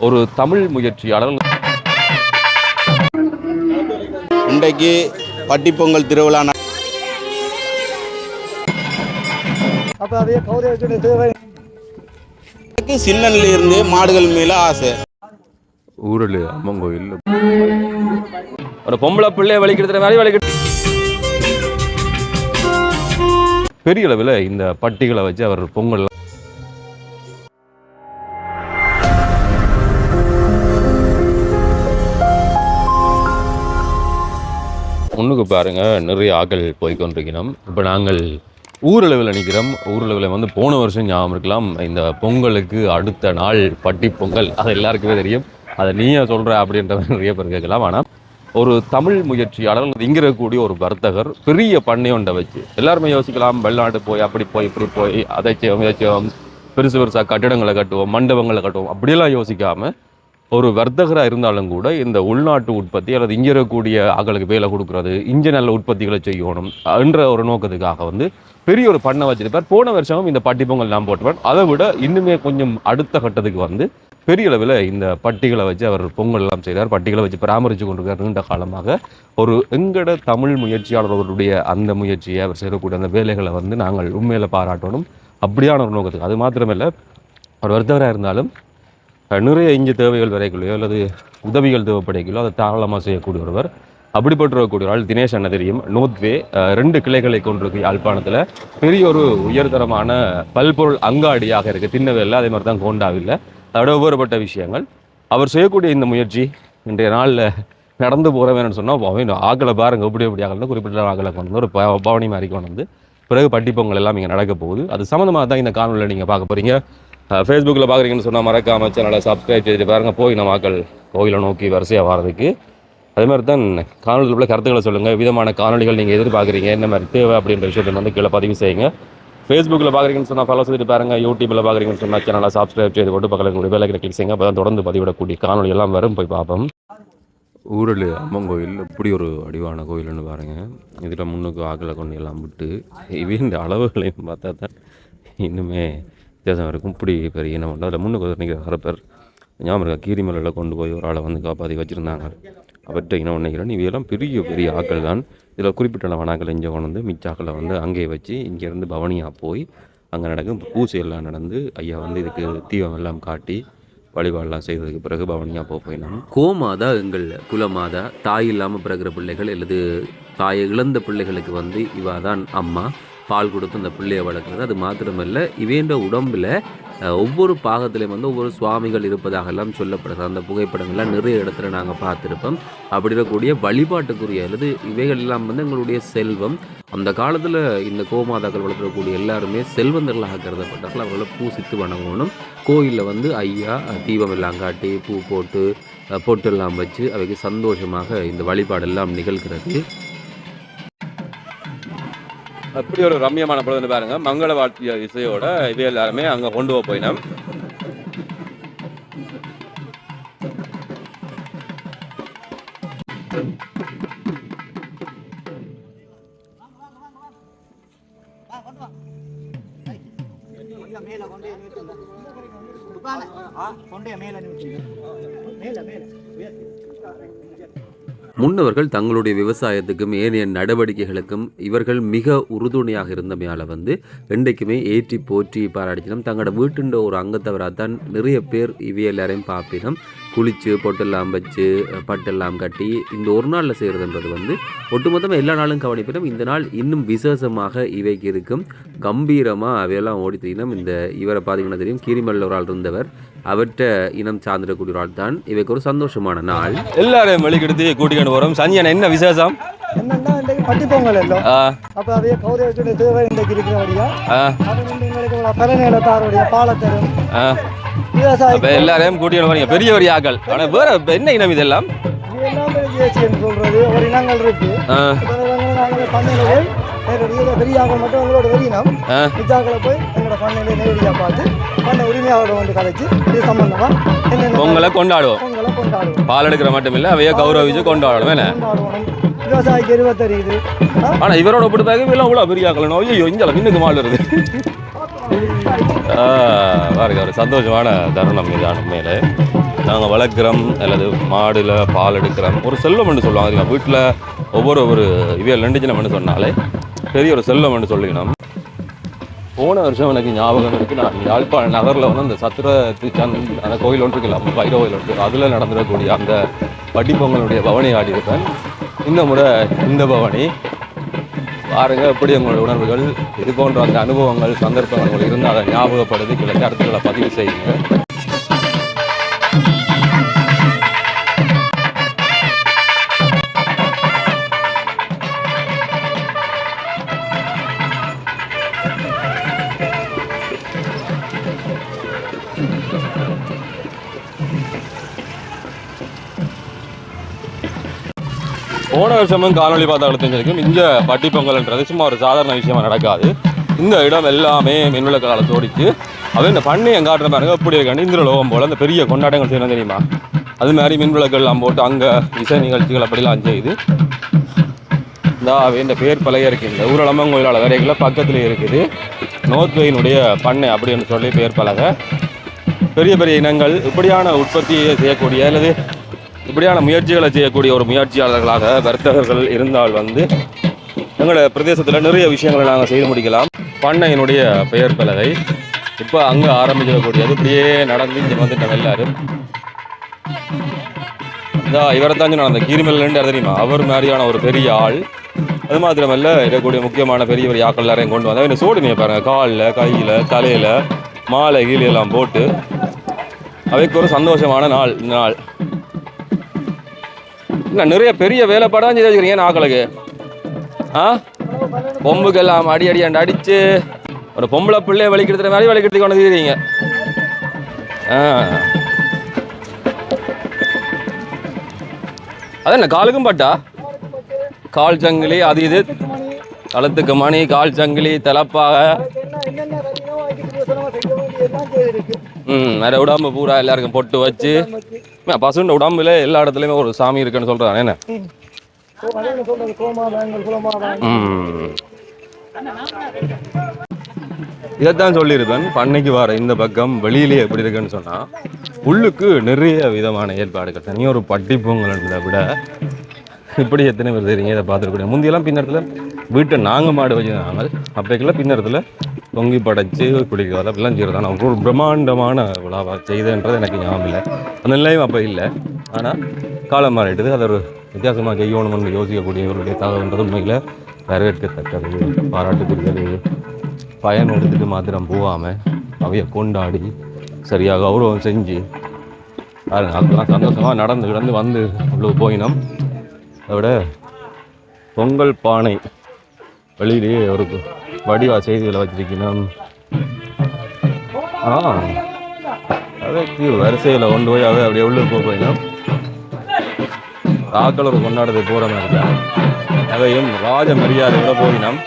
ஒரு தமிழ் முயற்சியாளர் இன்றைக்கு பட்டிப்பொங்கல் திருவிழா சின்னன்ல இருந்து மாடுகள் மேல ஆசை. ஊரில் அம்மன் கோயில் ஒரு பொம்பளை பிள்ளைய வலிக்கிறது மாதிரி வலிக்கிறது. பெரிய அளவில் இந்த பட்டிகளை வச்சு அவர் பொங்கல் ஒன்றுக்கு பாருங்க நிறைய ஆக்கள் போய்கொண்டிருக்கிறோம். இப்போ நாங்கள் ஊரளவில் நிற்கிறோம். ஊரளவில் வந்து போன வருஷம் ஞாபகம் இருக்கலாம், இந்த பொங்கலுக்கு அடுத்த நாள் பட்டி பொங்கல். அது எல்லாருக்குமே தெரியும். அதை நீயே சொல்கிற அப்படின்ற நிறைய பேர் கேட்கலாம். ஆனால் ஒரு தமிழ் முயற்சியாளர், இங்கே இருக்கக்கூடிய ஒரு வர்த்தகர் பெரிய பண்ணை ஒன்றை வச்சு எல்லாருமே யோசிக்கலாம், வெளிநாட்டு போய் அப்படி போய் இப்படி போய் அதை செய்வோம் இதை செய்வோம், பெருசு பெருசாக கட்டிடங்களை கட்டுவோம், மண்டபங்களை கட்டுவோம், அப்படியெல்லாம் யோசிக்காமல் ஒரு வர்த்தகராக இருந்தாலும் கூட இந்த உள்நாட்டு உற்பத்தி அல்லது இங்கே இருக்கக்கூடிய ஆக்களுக்கு வேலை கொடுக்குறது, இங்கே நல்ல உற்பத்திகளை செய்யணும் என்ற ஒரு நோக்கத்துக்காக வந்து பெரிய ஒரு பண்ணை வச்சிருப்பார். போன வருஷமும் இந்த பட்டி பொங்கல் நான் போட்டுவேன். அதை விட இன்னுமே கொஞ்சம் அடுத்த கட்டத்துக்கு வந்து பெரிய அளவில் இந்த பட்டிகளை வச்சு அவர் பொங்கல் எல்லாம் செய்கிறார். பட்டிகளை வச்சு பராமரித்து கொண்டிருக்கார் நீண்ட காலமாக. ஒரு எங்கட தமிழ் முயற்சியாளர்களுடைய அந்த முயற்சியை அவர் செய்யக்கூடிய அந்த வேலைகளை வந்து நாங்கள் உண்மையில் பாராட்டணும். அப்படியான ஒரு நோக்கத்துக்கு அது மாத்திரமில்லை, ஒரு வர்த்தகராக இருந்தாலும் நிறைய இங்கே தேவைகள் வரைக்குள்ளேயோ அல்லது உதவிகள் தேவைப்படைக்கலையோ அதை தாராளமாக செய்யக்கூடிய ஒருவர். அப்படிப்பட்டிருக்கக்கூடிய ஆள் தினேஷ் அண்ணன் தெரியும். நோத்வே 2 கிளைகளை கொண்டிருக்கு யாழ்ப்பாணத்தில். பெரிய ஒரு உயர்தரமான பல்பொருள் அங்காடியாக இருக்குது. திண்ணவேலில் அதே மாதிரி தான் கோண்டாவில். அதோட வேறுபட்ட விஷயங்கள் அவர் செய்யக்கூடிய இந்த முயற்சி இன்றைய நாளில் நடந்து போகிறவேன்னு சொன்னால் ஆக்களை பாருங்க, எப்படி ஆகலாம் குறிப்பிட்ட ஆக்களை கொண்டு வந்து ஒரு பவனி மாதிரி கொண்டு வந்து பிறகு பட்டிப்பொங்கல் எல்லாம் இங்கே நடக்க போகுது. அது சம்மந்தமாக தான் இந்த காணொலியில் நீங்கள் பார்க்க போகிறீங்க. ஃபேஸ்புக்கில் பார்க்குறீங்கன்னு சொன்னால் மறக்காம சேனலை சப்ஸ்கிரைப் செய்துட்டு பாருங்கள். போய் நம்ம ஆக்கள் கோயிலை நோக்கி வரிசையாக வர்றதுக்கு. அதே மாதிரி தான் காணொலிக்குள்ள கருத்துக்களை சொல்லுங்கள். விதமான காணொலிகள் நீங்கள் எதிர்பார்க்குறீங்க, என்ன மாதிரி தேவை அப்படின்ற விஷயத்தை வந்து கீழே பதிவு செய்யுங்க. ஃபேஸ்புக்கில் பார்க்குறீங்கன்னு சொன்னால் ஃபாலோ செய்துட்டு பாருங்கள். யூடியூப்பில் பார்க்குறீங்கன்னு சொன்னால் சேனலை சப்ஸ்கிரைப் செய்து போட்டு பக்கத்தில் வேலை கிளிக் செய்யுங்க. அப்போ தான் தொடர்ந்து பதிவிடக்கூடிய காணொலி எல்லாம் வரும், போய் பார்ப்போம். ஊரில் அம்மன் கோயில் இப்படி ஒரு வடிவான கோயில்னு பாருங்கள். இதில் முன்னுக்கு ஆக்களை கொண்டு எல்லாம் விட்டு இந்த அளவுகளையும் பார்த்தா தான் இன்னுமே வித்தியாசம் இருக்கும். இப்படி பெரிய என்ன பண்ணுறது, அதில் முன்னுக்கு நிற்கிற அரப்பர் ஞாபகம் இருக்கா, கீரிமலையில் கொண்டு போய் ஒரு ஆளை வந்து காப்பாற்றி வச்சுருந்தாங்க. அவற்றை என்ன நினைக்கிறேன், இவையெல்லாம் பெரிய பெரிய ஆக்கள் தான். இதில் குறிப்பிட்ட வனாக்கள் இங்கே கொண்டு வந்து மிச்சாக்களை வந்து அங்கேயே வச்சு இங்கேருந்து பவனியாக போய் அங்கே நடக்கும் பூசையெல்லாம் நடந்து ஐயா வந்து இதுக்கு தீபம் எல்லாம் காட்டி வழிபாடெல்லாம் செய்ததுக்கு பிறகு பவனியாக போயினோம். கோமாதா எங்கள் குலமாதா, தாய் இல்லாமல் பிறகுற பிள்ளைகள் அல்லது தாயை இழந்த பிள்ளைகளுக்கு வந்து இவா தான் அம்மா. பால் கொடுத்து அந்த பிள்ளையை வளர்க்குறது. அது மாத்திரமல்ல, இவேண்ட உடம்பில் ஒவ்வொரு பாகத்திலையும் வந்து ஒவ்வொரு சுவாமிகள் இருப்பதாகலாம் சொல்லப்படுது. அந்த புகைப்படங்கள்லாம் நிறைய இடத்துல நாங்கள் பார்த்துருப்போம். அப்படி இருக்கக்கூடிய வழிபாட்டுக்குரிய அல்லது இவைகள் எல்லாம் வந்து எங்களுடைய செல்வம். அந்த காலத்தில் இந்த கோமாதாக்கள் வளர்த்துறக்கூடிய எல்லாருமே செல்வந்தர்களாக கருதப்பட்டார்கள். அவர்களை பூசித்து வணங்கணும். கோயிலில் வந்து ஐயா தீபம் எல்லாம் காட்டி பூ போட்டு பொட்டெல்லாம் வச்சு அவைக்கு சந்தோஷமாக இந்த வழிபாடெல்லாம் நிகழ்கிறது. அப்படி ஒரு ரம்யமான பொழுதுன்னு பாருங்க. மங்கள வாத்திய இசையோட இது எல்லாருமே அங்கே கொண்டு போயினோம். முன்னவர்கள் தங்களுடைய விவசாயத்துக்கும் ஏனைய நடவடிக்கைகளுக்கும் இவர்கள் மிக உறுதுணையாக இருந்தமையால் வந்து என்றைக்குமே ஏற்றி போற்றி பாராட்டினோம். தங்களோட வீட்டுன்ற ஒரு அங்கத்தவராகத்தான் நிறைய பேர் இவை எல்லாரையும் பார்ப்பினோம். குளித்து பொட்டெல்லாம் வச்சு பட்டெல்லாம் கட்டி இந்த ஒரு நாளில் செய்கிறதுன்றது வந்து ஒட்டுமொத்தமாக எல்லா நாளும் கவனிப்பினோம். இந்த நாள் இன்னும் விசேஷமாக இவைக்கு இருக்கும். கம்பீரமாக அவையெல்லாம் ஓடித்தினோம். இந்த இவரை பார்த்தீங்கன்னா தெரியும், கீரிமல்ல ஒரு ஆள் இருந்தவர். அவர்கிட்ட இனம் சார்ந்திடக்கூடிய ஒரு ஆள் தான். இவைக்கு ஒரு சந்தோஷமான நாள். எல்லாரையும் வெளிக்கெடுத்து கூட்டிக்கிட்டு வரோம். சஞ்சயன் என்ன விசேஷம்? என்னன்னா இன்றைக்கு பட்டி பொங்கல் எல்லாம் அப்போ அதே கௌரவ தேவை இன்றைக்கு இருக்கிறபடியா பரநேலத்தாருடைய பாலத்தரும் எல்லாரையும் கூட்டிக்கிட்டு வரீங்க. பெரிய பெரிய ஆக்கள். ஆனால் வேற என்ன இனம் இதெல்லாம்? இதெல்லாம் சொல்றது ஒரு இனங்கள் இருக்கு. பண்ணையில போய் பெரிய ஆக்கள் மட்டும் உங்களோட வெளியினம் மிச்சாக்களை போய் எங்களோட பண்ணையில நேரடியாக பார்த்து பண்ண உரிமையாளோட வந்து கலைச்சு இது சம்பந்தமா பொங்கலை கொண்டாடுவோம். பால் எடுக்கிற மட்டும் இல்லை, அவைய கௌரவிச்சு கொண்டாடுவோம். விவசாயிக்கு எருவ தெரியுது. ஆனால் இவரோட ஒப்பிட்டு இவ்வளோ பெரிய ஆக்கள் ஐயோ இங்கே மின்னுக்கு மால் வருது. பாருங்க ஒரு சந்தோஷமான தருணம் இதான உண்மையில. நாங்கள் வளர்க்குறோம் அல்லது மாடுல பால் எடுக்கிறோம் ஒரு செல்வம் என்று சொல்லுவாங்க. வீட்டில் ஒவ்வொரு இவையில் நின்றுச்சுன்னு சொன்னாலே பெரிய ஒரு செல்வம் என்று சொல்லிக்கணும். போன வருஷம் எனக்கு ஞாபகம் இருக்குது. நான் யாழ்ப்பாண நகரில் வந்து அந்த சத்திரத்து அந்த கோயில் ஒன்று இருக்குல்ல, பைர கோயில் ஒன்று, அதில் நடந்துடக்கூடிய அந்த வட்டிப்பொங்கலுடைய பவனி ஆடி இருப்பேன். இந்த முறை இந்த பவனி பாருங்க எப்படி உங்களுடைய உணர்வுகள் இது போன்ற அந்த அனுபவங்கள் சந்தர்ப்பங்கள் இருந்தால் அதை ஞாபகப்படுத்தி சில கருத்துக்களை பதிவு செய்யுங்க. போன வருஷமும் காணொலி பார்த்தாலும் தெரிஞ்சிருக்கும். இந்த பட்டிப்பொங்கல்ன்றது சும்மா ஒரு சாதாரண விஷயமா நடக்காது. இந்த இடம் எல்லாமே மின்விளக்கால் தோடிச்சு அது இந்த பண்ணி எங்காட்டுற பாருங்க எப்படி இருக்காண்டு இந்திர லோகம் போல் அந்த பெரிய கொண்டாட்டங்கள் செய்யணும் தெரியுமா. அது மாதிரி மின்விளக்கெல்லாம் போட்டு அங்கே இசை நிகழ்ச்சிகள் அப்படிலாம் செய்யுது. இந்த பேர் பழைய இருக்குது. இந்த ஊரலம்மன் கோயிலால் வரைகளை பக்கத்துலேயே இருக்குது நோத்வையினுடைய பண்ணை அப்படின்னு சொல்லி பேர் பலகை. பெரிய பெரிய இனங்கள் இப்படியான உற்பத்தியை செய்யக்கூடிய அல்லது இப்படியான முயற்சிகளை செய்யக்கூடிய ஒரு முயற்சியாளர்களாக வர்த்தகர்கள் இருந்தால் வந்து எங்களோட பிரதேசத்தில் நிறைய விஷயங்களை நாங்கள் செய்து முடிக்கலாம். பண்ணையினுடைய பெயர் பலகை இப்போ அங்கே ஆரம்பிக்கக்கூடியது இப்படியே நடந்து இங்கே வந்துட்டோம் எல்லாரும். இவரை தாங்க நான் அந்த கீரிமல்லேருந்து தெரியுமா, அவர் மாதிரியான ஒரு பெரிய ஆள். அது மாத்திரமல்ல இருக்கக்கூடிய முக்கியமான பெரிய பெரிய ஆக்கள் எல்லாரையும் கொண்டு வந்தால் இந்த சோடுமையை பாருங்கள், காலில் கையில் தலையில் மாலை கீழெல்லாம் போட்டு அவைக்கு ஒரு சந்தோஷமான நாள் இந்த நாள். இல்லை நிறைய பெரிய வேலைப்பாடாக செய்து வச்சுக்கிறீங்க ஆக்களுக்கு. பொம்புக்கெல்லாம் அடி அடித்து ஒரு பொம்பளை பிள்ளைய வலிக்கிறதுற மாதிரி வலிக்கிறதுக்கு கொண்டு வந்துக்கிறீங்க. அது என்ன காலுக்கும் பட்டா கால் சங்கிலி அது இது களத்துக்கு மணி கால் சங்கிலி தலைப்பாக நிறைய உடம்பு பூரா எல்லாருக்கும் பொட்டு வச்சு பசுண்ட உடம்புல எல்லா இடத்துலயுமே ஒரு சாமி இருக்குன்னு சொல்றான் என்ன. இதைத்தான் சொல்லியிருப்பேன். பண்ணைக்கு வர இந்த பக்கம் வெளியிலே எப்படி இருக்குன்னு சொன்னா உள்ளுக்கு நிறைய விதமான ஏற்பாடுகள். தனியாக ஒரு பட்டிப்பொங்கல்ன்றதை விட இப்படி எத்தனை பேர் தெரியுங்க இதை பார்த்துருக்கூடிய. முந்தியெல்லாம் பின்னத்தில் வீட்டை நாங்கள் மாடு வச்சுருந்தாங்க. அப்போக்கெல்லாம் பின்னத்தில் தொங்கி படைச்சு குடிக்கிறதா அப்படிலாம் செய்கிறது. ஆனால் ஒரு பிரம்மாண்டமான விழாவாக செய்தன்றது எனக்கு ஞாபகம் இல்லை. அந்த நிலையும் அப்போ இல்லை. ஆனால் காலம் மாறிட்டுது. அதை ஒரு வித்தியாசமாக செய்யணும்னு யோசிக்கக்கூடியவர்களுடைய தகவல்ன்றது உண்மையில் வரவேற்கத்தக்கது, பாராட்டுக்குரியது. பயன் எடுத்துகிட்டு மாத்திரம் போகாமல் அவையை கொண்டாடி சரியாக கௌரவம் செஞ்சு பாருங்க அதெல்லாம் சந்தோஷமாக நடந்து வந்து இவ்வளோ போயினோம். அதோட பொங்கல் பானை வெளியிலேயே ஒரு வடிவா செய்திகளை வச்சிருக்கணும். அதற்கு வரிசையில் கொண்டு போய் அதை அப்படியே உள்ள போயினோம். ஆக்கள் ஒரு கொண்டாடுறது போகிற மாதிரி தான் அதையும் ராஜ மரியாதையோட போயினோம்.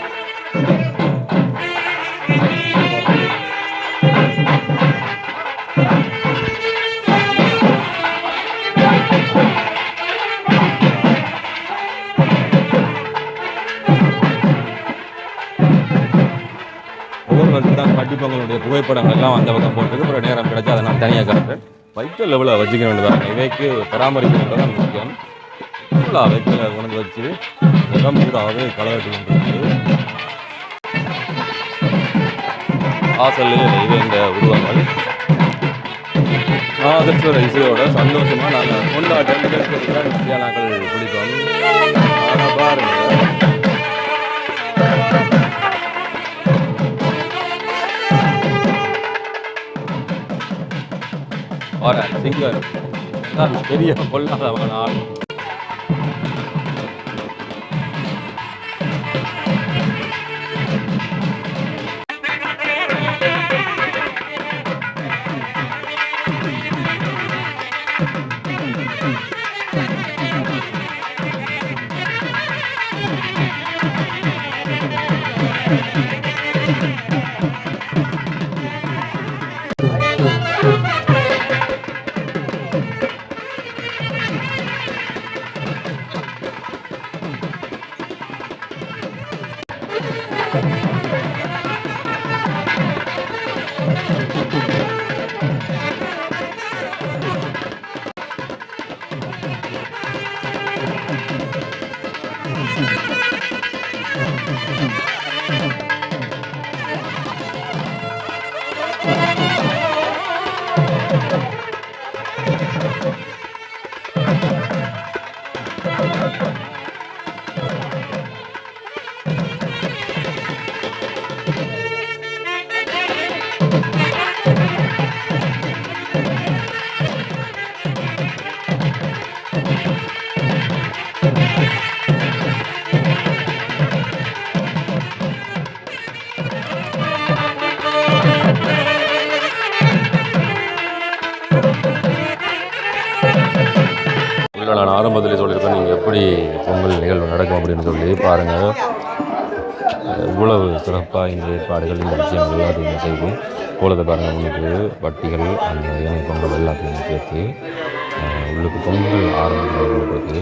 பட்டிப்பொங்கலுடைய புகைப்படங்கள்லாம் அந்த பக்கம் போட்டுருக்கு. அப்புறம் நேரம் கிடைச்சா அதை நான் தனியாக காட்டுறேன். வைக்கல் லெவலில் வச்சுக்க வேண்டியதாக இவைக்கு பராமரிக்கிறது தான் முக்கியம். ஃபுல்லாக வைக்கலை கொண்டு வச்சு இடம் பூராவது களவெட்டி கொண்டு வாசல்லையே இவை இந்த உருவங்கள் நாதஸ்வர இசையோட சந்தோஷமாக நாங்கள் கொண்டாட்டம் நிகழ்ச்சியாக நாங்கள் பிடித்தோம். ஆனால் பாருங்கள் சிங்கர் பெரிய கொள்ளாதவன் ஆள். நான் ஆரம்பத்திலே சொல்லியிருப்பேன் நீங்கள் எப்படி பொங்கல் நிகழ்வு நடக்கும் அப்படின்னு சொல்லி பாருங்கள். இவ்வளவு சிறப்பாக இந்த ஏற்பாடுகள் இந்த விஷயங்கள் எல்லாத்தையும் செய்து கோலத்தை பாருங்கள். உங்களுக்கு வட்டிகள் அந்த இணை பொங்கல் எல்லாத்தையும் சேர்த்து உள்ளுக்கு பொங்கல் ஆரம்பிக்கிறது.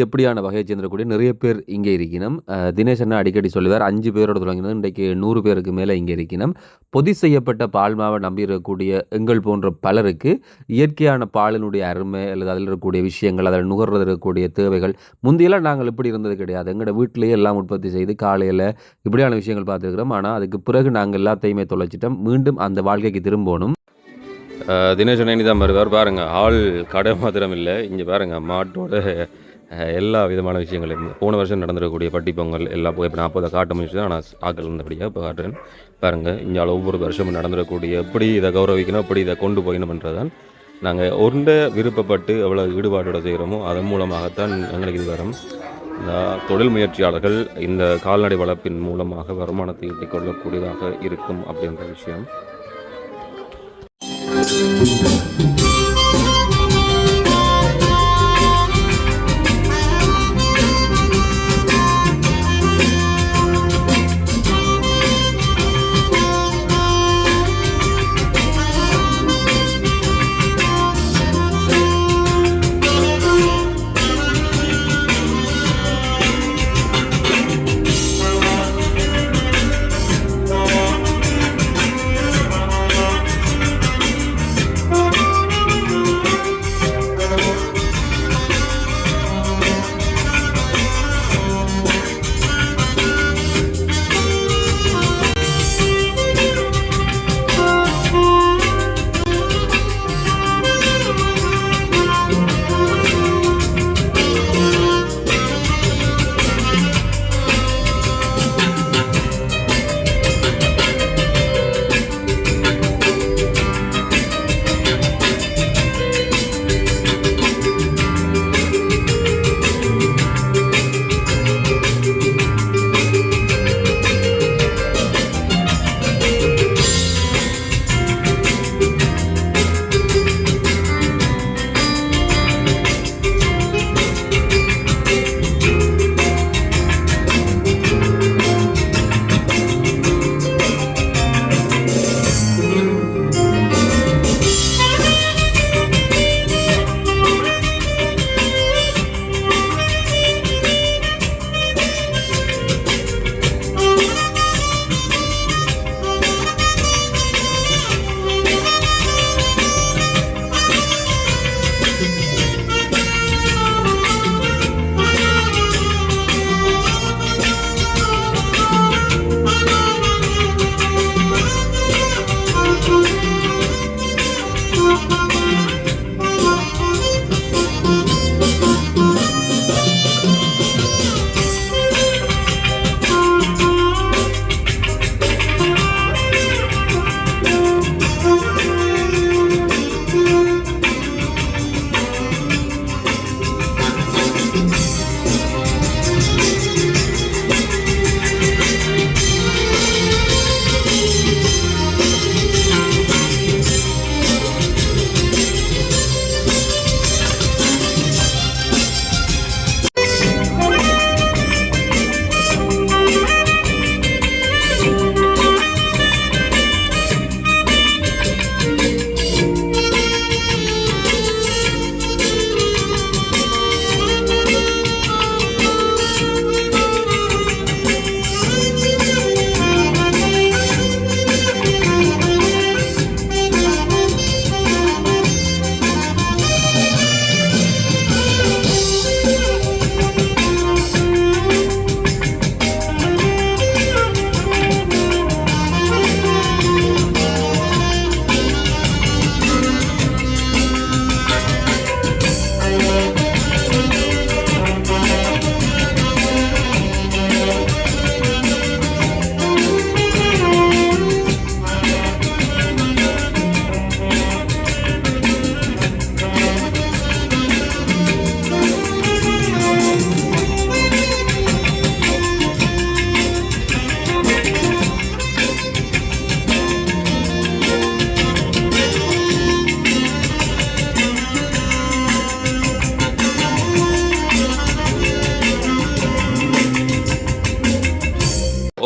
எப்படியான வகையை சேர்ந்தக்கூடிய நிறைய பேர் இங்கே இருக்கணும். தினேஷ் அண்ணா அடிக்கடி சொல்லுவார் 5 பேரோட தொடங்கினது இன்றைக்கு 100 பேருக்கு மேலே இங்கே இருக்கணும். பொதி செய்யப்பட்ட பால் மாவை நம்பி இருக்கக்கூடிய எங்கள் போன்ற பலருக்கு இயற்கையான பாலினுடைய அருமை அல்லது அதில் இருக்கக்கூடிய விஷயங்கள் அதில் நுகர்றது இருக்கக்கூடிய தேவைகள் முந்தையெல்லாம் நாங்கள் இப்படி இருந்தது கிடையாது. எங்களோட வீட்டிலேயே எல்லாம் உற்பத்தி செய்து காலையில் இப்படியான விஷயங்கள் பார்த்துருக்கிறோம். ஆனால் அதுக்கு பிறகு நாங்கள் எல்லாத்தையுமே தொலைச்சிட்டோம். மீண்டும் அந்த வாழ்க்கைக்கு திரும்பணும். தினேஷ் அண்ணி தான் வருவார் பாருங்கள். ஆள் கடை மாத்திரம் இல்லை, இங்கே பாருங்கள் மாட்டோட எல்லா விதமான விஷயங்களும் போன வருஷம் நடந்துடக்கூடிய பட்டி பொங்கல் எல்லாம் போய் இப்போ நான் 40 காட்ட முடிச்சு தான் நான் ஆக்கள் இருந்தபடியாக இப்போ காட்டுறேன் பாருங்கள். இங்கே ஒவ்வொரு வருஷமும் நடந்துடக்கூடிய எப்படி இதை கௌரவிக்கணும் எப்படி இதை கொண்டு போயணும்ன்றதான் நாங்கள் ஒன்றை விருப்பப்பட்டு எவ்வளோ ஈடுபாட்டோட செய்கிறோமோ அதன் மூலமாகத்தான் எங்களுக்கு இது வரும். இந்த தொழில் முயற்சியாளர்கள் இந்த கால்நடை வளர்ப்பின் மூலமாக வருமானத்தை ஈட்டிக் கொள்ளக்கூடியதாக இருக்கும் அப்படின்ற விஷயம்.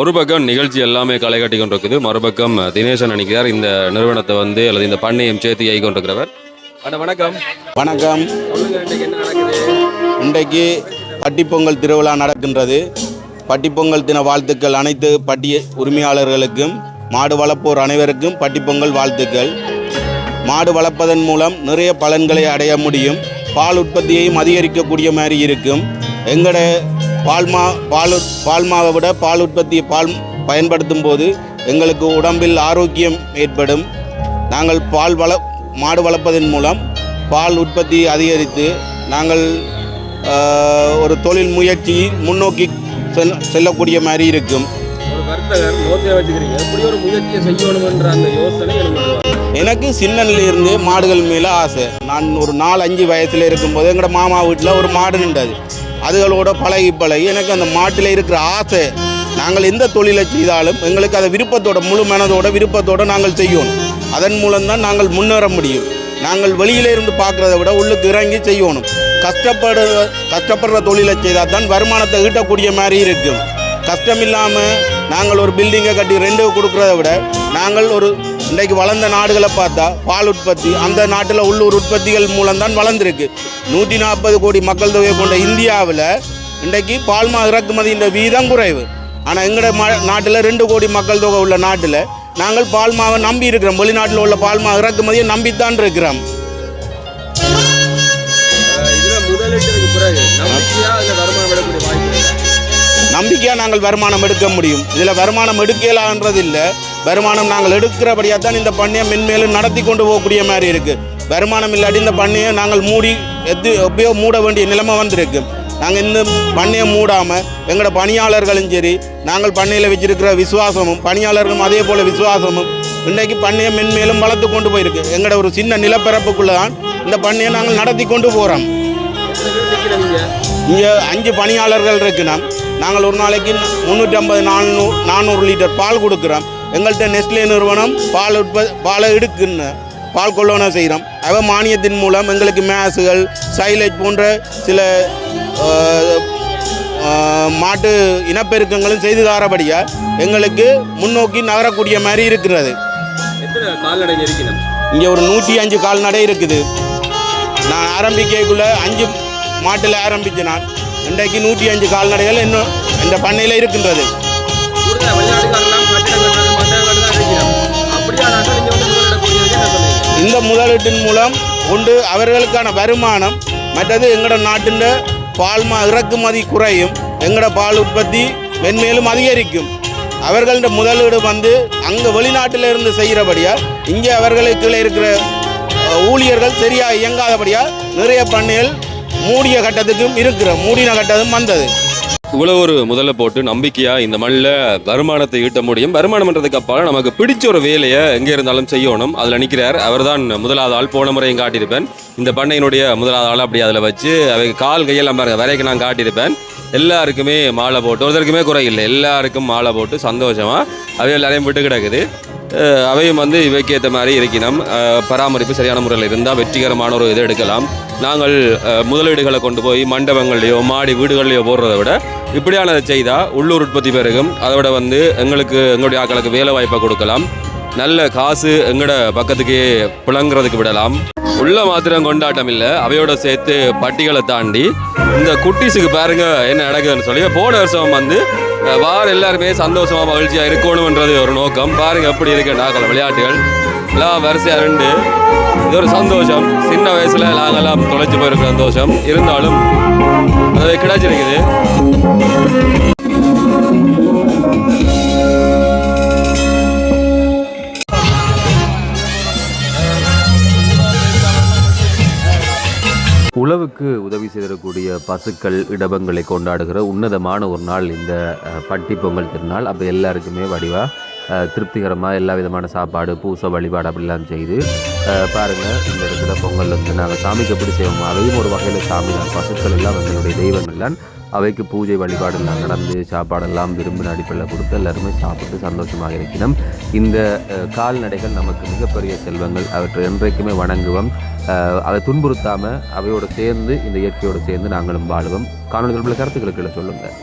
ஒரு பக்கம் நிகழ்ச்சி எல்லாமே களை கட்டி கொண்டிருக்குது, மறுபக்கம் தினேசன் நினைக்கிறார் இந்த நிறுவனத்தை வந்து அல்லது இந்த பண்ணையும் சேர்த்து இயக்கி கொண்டிருக்கிறவர். அண்ணா வணக்கம். வணக்கம். என்ன நடக்குது? இன்றைக்கு பட்டிப்பொங்கல் திருவிழா நடக்கின்றது. பட்டிப்பொங்கல் தின வாழ்த்துக்கள் அனைத்து பட்டி உரிமையாளர்களுக்கும், மாடு வளர்ப்போர் அனைவருக்கும் பட்டிப்பொங்கல் வாழ்த்துக்கள். மாடு வளர்ப்பதன் மூலம் நிறைய பலன்களை அடைய முடியும். பால் உற்பத்தியையும் அதிகரிக்கக்கூடிய மாதிரி இருக்கும். எங்களோட பால்மாவை விட பால் உற்பத்தி பயன்படுத்தும் போது எங்களுக்கு உடம்பில் ஆரோக்கியம் ஏற்படும். நாங்கள் மாடு வளர்ப்பதன் மூலம் பால் உற்பத்தி அதிகரித்து நாங்கள் ஒரு தொழில் முயற்சியில் முன்னோக்கி செல்லக்கூடிய மாதிரி இருக்கும். ஒரு வர்த்தகர் நோக்கத்தை வச்சுக்கிறீங்க, எப்படி ஒரு முயற்சியை செய்யணும்ன்ற அந்த யோசனை எனக்கு சின்னன்லேருந்து மாடுகள் மேலே ஆசை. நான் ஒரு 4-5 வயசில் இருக்கும்போது எங்களோட மாமா வீட்டில் ஒரு மாடு நின்றது. அதுகளோட பழகி எனக்கு அந்த மாட்டில் இருக்கிற ஆசை. நாங்கள் எந்த தொழிலை செய்தாலும் எங்களுக்கு அதை முழு மனதோட விருப்பத்தோடு நாங்கள் செய்யணும். அதன் மூலம்தான் நாங்கள் முன்னேற முடியும். நாங்கள் வெளியில இருந்து பார்க்குறத விட உள்ளுக்கு இறங்கி செய்யணும். கஷ்டப்படுற தொழிலை செய்தால் தான் வருமானத்தை ஈட்டக்கூடிய மாதிரி இருக்கும். கஷ்டம் இல்லாமல் நாங்கள் ஒரு பில்டிங்கை கட்டி ரெண்டு கொடுக்குறத விட நாங்கள் இன்றைக்கு வளர்ந்த நாடுகளை பார்த்தா பால் உற்பத்தி அந்த நாட்டில் உள்ளூர் உற்பத்திகள் மூலம்தான் வளர்ந்துருக்கு. 140 கோடி மக்கள் தொகை கொண்ட இந்தியாவில் இன்றைக்கு பால்மா இறக்குமதின்ற வீதம் குறைவு. ஆனால் எங்களோட நாட்டில் 2 கோடி மக்கள் தொகை உள்ள நாட்டில் நாங்கள் பால்மாவை நம்பி இருக்கிறோம். வெளிநாட்டில் உள்ள பால்மா இறக்குமதியை நம்பித்தான் இருக்கிறோம். நம்பிக்கையாக நாங்கள் வருமானம் எடுக்க முடியும். இதில் வருமானம் எடுக்கலான்றது இல்லை. வருமானம் நாங்கள் எடுக்கிறபடியாக தான் இந்த பண்ணையை மென்மேலும் நடத்தி கொண்டு போகக்கூடிய மாதிரி இருக்குது. வருமானம் இல்லாட்டி இந்த பண்ணையை நாங்கள் எப்பயோ மூட வேண்டிய நிலைமை வந்திருக்கு. நாங்கள் இந்த பண்ணையை மூடாமல் எங்களோட பணியாளர்களும் சரி, நாங்கள் பண்ணையில் வச்சிருக்கிற விசுவாசமும் பணியாளர்களும் அதே போல் விசுவாசமும் இன்றைக்கு பண்ணையை மென்மேலும் வளர்த்து கொண்டு போயிருக்கு. எங்களோட ஒரு சின்ன நிலப்பரப்புக்குள்ளே தான் இந்த பண்ணையை நாங்கள் நடத்தி கொண்டு போகிறோம். இங்கே 5 பணியாளர்கள் இருக்குன்னா நாங்கள் ஒரு நாளைக்கு 350-400 லிட்டர் பால் கொடுக்குறோம். எங்கள்கிட்ட நெஸ்லே நிறுவனம் பாலை எடுக்குன்னு பால் கொள்ளணும் செய்கிறோம். மானியத்தின் மூலம் எங்களுக்கு மேஸுகள், சைலேஜ் போன்ற சில மாட்டு இனப்பெருக்கங்களும் செய்து தாரபடியாக எங்களுக்கு முன்னோக்கி நகரக்கூடிய மாதிரி இருக்கிறது. இங்கே ஒரு 105 கால்நடை இருக்குது. நான் ஆரம்பிக்கக்குள்ளே 5 மாட்டில் ஆரம்பித்தேன். நான் இன்றைக்கு 105 கால்நடைகள் இன்னும் இந்த பண்ணையில் இருக்கின்றது. இந்த முதலீட்டின் மூலம் ஒன்று அவர்களுக்கான வருமானம், மற்றது எங்களோட நாட்டின் பால்மா இறக்குமதி குறையும், எங்களோட பால் உற்பத்தி மென்மேலும் அதிகரிக்கும். அவர்களோட முதலீடு அங்கே வெளிநாட்டில் இருந்து செய்கிறபடியாக இங்கே அவர்களுக்கு இருக்கிற ஊழியர்கள் சரியாக இயங்காதபடியாக நிறைய பண்ணைகள் மூடின கட்டத்தும் வந்தது. இவ்வளவு ஒரு முதல்ல போட்டு நம்பிக்கையாக இந்த மண்ணில் வருமானத்தை ஈட்ட முடியும். வருமானம்ன்றதுக்கு அப்பால் நமக்கு பிடிச்ச ஒரு வேலையை எங்கே இருந்தாலும் செய்யணும். அதில் நிற்கிறார். அவர் தான் முதலாவது ஆள். போன முறையும் காட்டியிருப்பேன். இந்த பண்ணையினுடைய முதலாவது ஆள் அப்படி அதில் வச்சு அவை கால் கையெல்லாம் பாருங்க வரைக்கும் நான் காட்டியிருப்பேன். எல்லாருக்குமே மாலை போட்டு, ஒருத்தருக்குமே குறையில்லை, எல்லாருக்கும் மாலை போட்டு சந்தோஷமாக அவை எல்லாரையும் விட்டு கிடக்குது. அவையும் இவைக்கு ஏற்ற மாதிரி இருக்கணும். பராமரிப்பு சரியான முறையில் இருந்தால் வெற்றிகரமான ஒரு இதை எடுக்கலாம். நாங்கள் முதலீடுகளை கொண்டு போய் மண்டபங்கள்லையோ மாடி வீடுகள்லையோ போடுறத விட இப்படியானதை செய்தால் உள்ளூர் உற்பத்தி பெருகும். அதை விட எங்களுடைய ஆட்களுக்கு வேலை வாய்ப்பை கொடுக்கலாம். நல்ல காசு எங்களோட பக்கத்துக்கே புழங்குறதுக்கு விடலாம். உள்ள மாத்திரம் கொண்டாட்டம் இல்லை, அவையோட சேர்த்து பட்டிகளை தாண்டி இந்த குட்டீஸுக்கு பாருங்க என்ன நடக்குதுன்னு சொல்லி போன வருஷம் வார எல்லாருமே சந்தோஷமா மகிழ்ச்சியாக இருக்கணும்ன்றது ஒரு நோக்கம். பாருங்க எப்படி இருக்கு நாங்கள் விளையாட்டுகள் எல்லாம் வரிசையாக ரெண்டு. இது ஒரு சந்தோஷம். சின்ன வயசுல நாங்கெல்லாம் தொலைச்சு போயிருக்கிற சந்தோஷம் இருந்தாலும் அது கிடைச்சிருக்குது. உழவுக்கு உதவி செய்திடக்கூடிய பசுக்கள் இடபங்களை கொண்டாடுகிற உன்னதமான ஒரு நாள் இந்த பட்டி பொங்கல் திருநாள். அப்போ எல்லாருக்குமே வடிவாக திருப்திகரமாக எல்லா விதமான சாப்பாடு, பூசை, வழிபாடு அப்படிலாம் செய்து பாருங்கள். இந்த இடத்துல பொங்கல் நாங்கள் சாமிக்கு எப்படி செய்வோம், அதையும் ஒரு வகையில் சாமி தான். பசுக்கள் எல்லாம் எங்களுடைய தெய்வங்கள்லாம். அவைக்கு பூஜை வழிபாடெல்லாம் நடந்து சாப்பாடெல்லாம் விரும்பின அடிப்படையில் கொடுத்து எல்லாருமே சாப்பிட்டு சந்தோஷமாக இருக்கணும். இந்த கால்நடைகள் நமக்கு மிகப்பெரிய செல்வங்கள். அவற்றை என்றைக்குமே வணங்குவோம். அதை துன்புறுத்தாமல் அவையோடு சேர்ந்து இந்த இயற்கையோடு சேர்ந்து நாங்களும் வாழுவோம். காணொலிகள் கருத்துக்களுக்கு சொல்லுங்கள்.